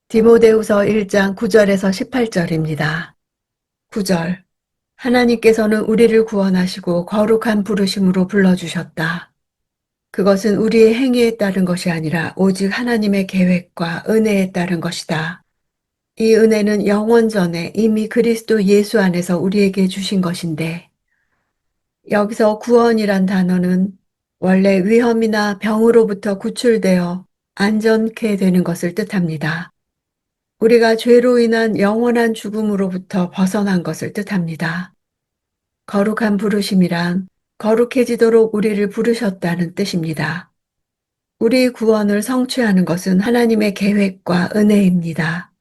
디모데후서 1장 9절에서 18절입니다. 9절. 하나님께서는 우리를 구원하시고 거룩한 부르심으로 불러주셨다. 그것은 우리의 행위에 따른 것이 아니라 오직 하나님의 계획과 은혜에 따른 것이다. 이 은혜는 영원 전에 이미 그리스도 예수 안에서 우리에게 주신 것인데, 여기서 구원이란 단어는 원래 위험이나 병으로부터 구출되어 안전케 되는 것을 뜻합니다. 우리가 죄로 인한 영원한 죽음으로부터 벗어난 것을 뜻합니다. 거룩한 부르심이란 거룩해지도록 우리를 부르셨다는 뜻입니다. 우리 구원을 성취하는 것은 하나님의 계획과 은혜입니다.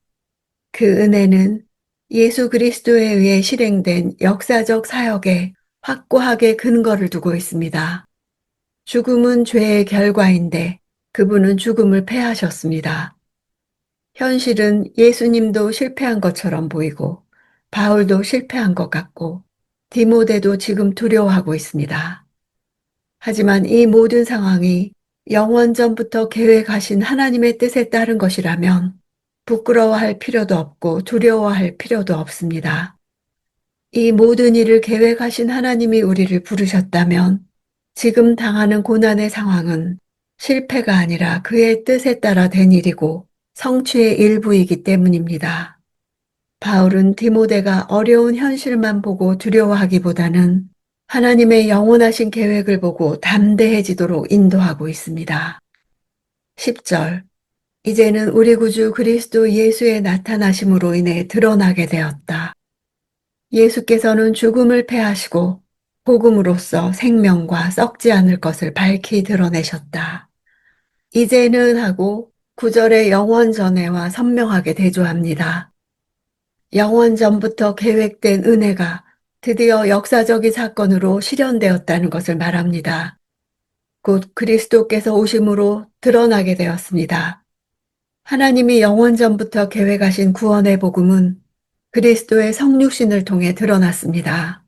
그 은혜는 예수 그리스도에 의해 실행된 역사적 사역에 확고하게 근거를 두고 있습니다. 죽음은 죄의 결과인데 그분은 죽음을 패하셨습니다. 현실은 예수님도 실패한 것처럼 보이고 바울도 실패한 것 같고 디모데도 지금 두려워하고 있습니다. 하지만 이 모든 상황이 영원 전부터 계획하신 하나님의 뜻에 따른 것이라면 부끄러워할 필요도 없고 두려워할 필요도 없습니다. 이 모든 일을 계획하신 하나님이 우리를 부르셨다면 지금 당하는 고난의 상황은 실패가 아니라 그의 뜻에 따라 된 일이고 성취의 일부이기 때문입니다. 바울은 디모데가 어려운 현실만 보고 두려워하기보다는 하나님의 영원하신 계획을 보고 담대해지도록 인도하고 있습니다. 10절. 이제는 우리 구주 그리스도 예수의 나타나심으로 인해 드러나게 되었다. 예수께서는 죽음을 패하시고 복음으로써 생명과 썩지 않을 것을 밝히 드러내셨다. 이제는 하고 9절의 영원 전에와 선명하게 대조합니다. 영원 전부터 계획된 은혜가 드디어 역사적인 사건으로 실현되었다는 것을 말합니다. 곧 그리스도께서 오심으로 드러나게 되었습니다. 하나님이 영원 전부터 계획하신 구원의 복음은 그리스도의 성육신을 통해 드러났습니다.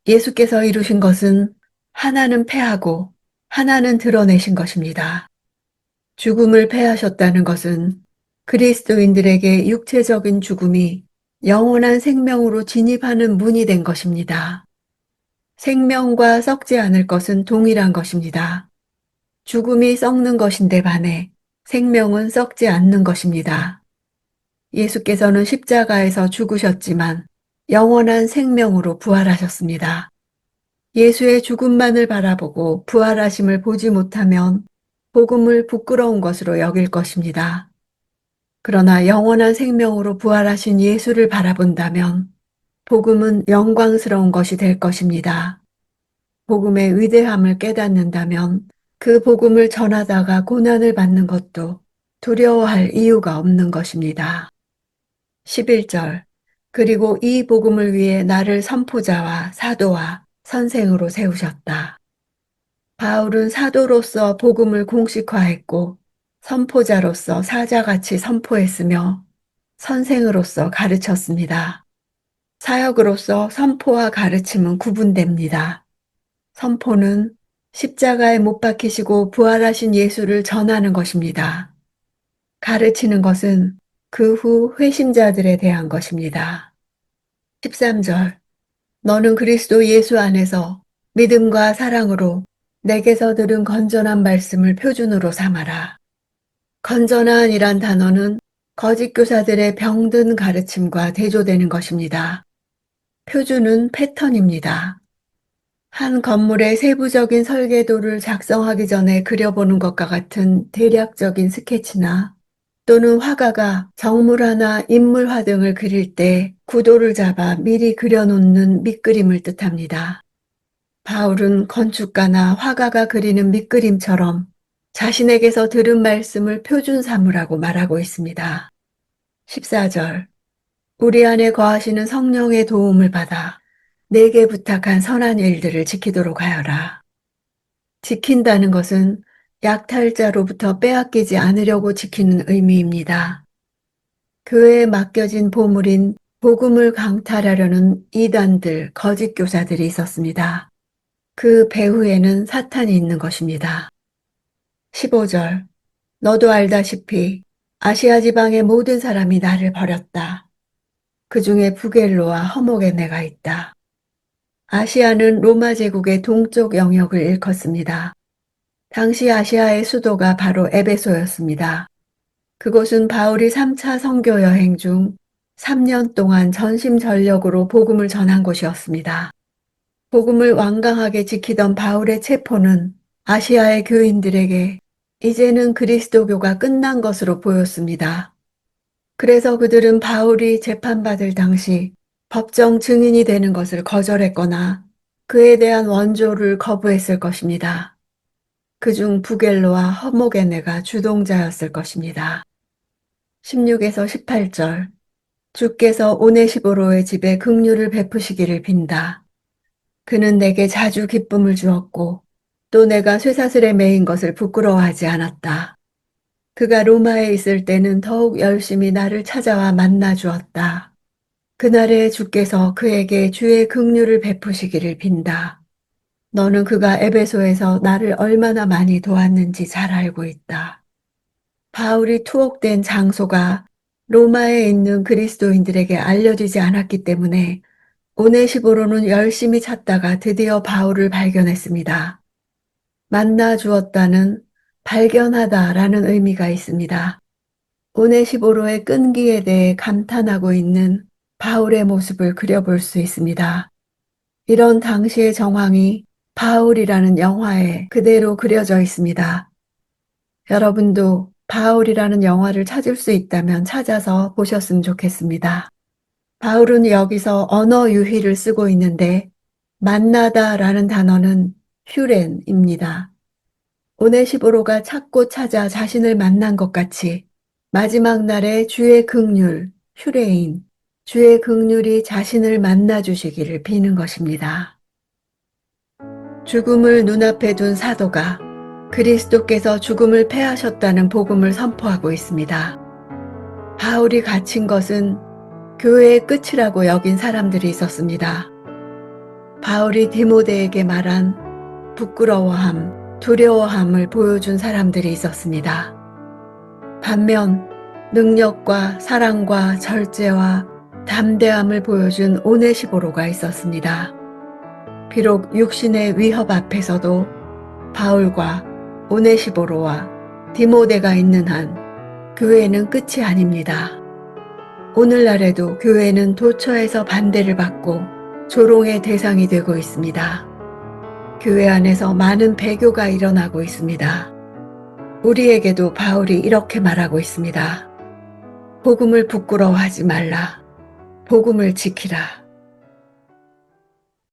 예수께서 이루신 것은 하나는 패하고 하나는 드러내신 것입니다. 죽음을 패하셨다는 것은 그리스도인들에게 육체적인 죽음이 영원한 생명으로 진입하는 문이 된 것입니다. 생명과 썩지 않을 것은 동일한 것입니다. 죽음이 썩는 것인데 반해 생명은 썩지 않는 것입니다. 예수께서는 십자가에서 죽으셨지만 영원한 생명으로 부활하셨습니다. 예수의 죽음만을 바라보고 부활하심을 보지 못하면 복음을 부끄러운 것으로 여길 것입니다. 그러나 영원한 생명으로 부활하신 예수를 바라본다면 복음은 영광스러운 것이 될 것입니다. 복음의 위대함을 깨닫는다면 그 복음을 전하다가 고난을 받는 것도 두려워할 이유가 없는 것입니다. 11절. 그리고 이 복음을 위해 나를 선포자와 사도와 선생으로 세우셨다. 바울은 사도로서 복음을 공식화했고 선포자로서 사자같이 선포했으며 선생으로서 가르쳤습니다. 사역으로서 선포와 가르침은 구분됩니다. 선포는 십자가에 못 박히시고 부활하신 예수를 전하는 것입니다. 가르치는 것은 그 후 회심자들에 대한 것입니다. 13절. 너는 그리스도 예수 안에서 믿음과 사랑으로 내게서 들은 건전한 말씀을 표준으로 삼아라. 건전한이란 단어는 거짓 교사들의 병든 가르침과 대조되는 것입니다. 표준은 패턴입니다. 한 건물의 세부적인 설계도를 작성하기 전에 그려보는 것과 같은 대략적인 스케치나 또는 화가가 정물화나 인물화 등을 그릴 때 구도를 잡아 미리 그려놓는 밑그림을 뜻합니다. 바울은 건축가나 화가가 그리는 밑그림처럼 자신에게서 들은 말씀을 표준 삼으라고 말하고 있습니다. 14절. 우리 안에 거하시는 성령의 도움을 받아 내게 부탁한 선한 일들을 지키도록 하여라. 지킨다는 것은 약탈자로부터 빼앗기지 않으려고 지키는 의미입니다. 교회에 맡겨진 보물인 복음을 강탈하려는 이단들, 거짓 교사들이 있었습니다. 그 배후에는 사탄이 있는 것입니다. 15절. 너도 알다시피 아시아 지방의 모든 사람이 나를 버렸다. 그 중에 부겔로와 허모게네가 있다. 아시아는 로마 제국의 동쪽 영역을 일컫습니다. 당시 아시아의 수도가 바로 에베소였습니다. 그곳은 바울이 3차 선교 여행 중 3년 동안 전심전력으로 복음을 전한 곳이었습니다. 복음을 완강하게 지키던 바울의 체포는 아시아의 교인들에게 이제는 그리스도교가 끝난 것으로 보였습니다. 그래서 그들은 바울이 재판받을 당시 법정 증인이 되는 것을 거절했거나 그에 대한 원조를 거부했을 것입니다. 그중 부겔로와 허모게네가 주동자였을 것입니다. 16에서 18절 주께서 오네시보로의 집에 긍휼을 베푸시기를 빈다. 그는 내게 자주 기쁨을 주었고 또 내가 쇠사슬에 매인 것을 부끄러워하지 않았다. 그가 로마에 있을 때는 더욱 열심히 나를 찾아와 만나 주었다. 그날에 주께서 그에게 주의 긍휼을 베푸시기를 빈다. 너는 그가 에베소에서 나를 얼마나 많이 도왔는지 잘 알고 있다. 바울이 투옥된 장소가 로마에 있는 그리스도인들에게 알려지지 않았기 때문에 오네시보로는 열심히 찾다가 드디어 바울을 발견했습니다. 만나 주었다는 발견하다라는 의미가 있습니다. 오네시보로의 끈기에 대해 감탄하고 있는 바울의 모습을 그려볼 수 있습니다. 이런 당시의 정황이 바울이라는 영화에 그대로 그려져 있습니다. 여러분도 바울이라는 영화를 찾을 수 있다면 찾아서 보셨으면 좋겠습니다. 바울은 여기서 언어 유희를 쓰고 있는데 만나다라는 단어는 휴렌입니다. 오네시보로가 찾고 찾아 자신을 만난 것 같이 마지막 날에 주의 긍휼, 휴레인, 주의 긍휼이 자신을 만나 주시기를 비는 것입니다. 죽음을 눈앞에 둔 사도가 그리스도께서 죽음을 패하셨다는 복음을 선포하고 있습니다. 바울이 갇힌 것은 교회의 끝이라고 여긴 사람들이 있었습니다. 바울이 디모데에게 말한 부끄러워함, 두려워함을 보여준 사람들이 있었습니다. 반면 능력과 사랑과 절제와 담대함을 보여준 오네시보로가 있었습니다. 비록 육신의 위협 앞에서도 바울과 오네시보로와 디모데가 있는 한 교회는 끝이 아닙니다. 오늘날에도 교회는 도처에서 반대를 받고 조롱의 대상이 되고 있습니다. 교회 안에서 많은 배교가 일어나고 있습니다. 우리에게도 바울이 이렇게 말하고 있습니다. 복음을 부끄러워하지 말라. 복음을 지키라.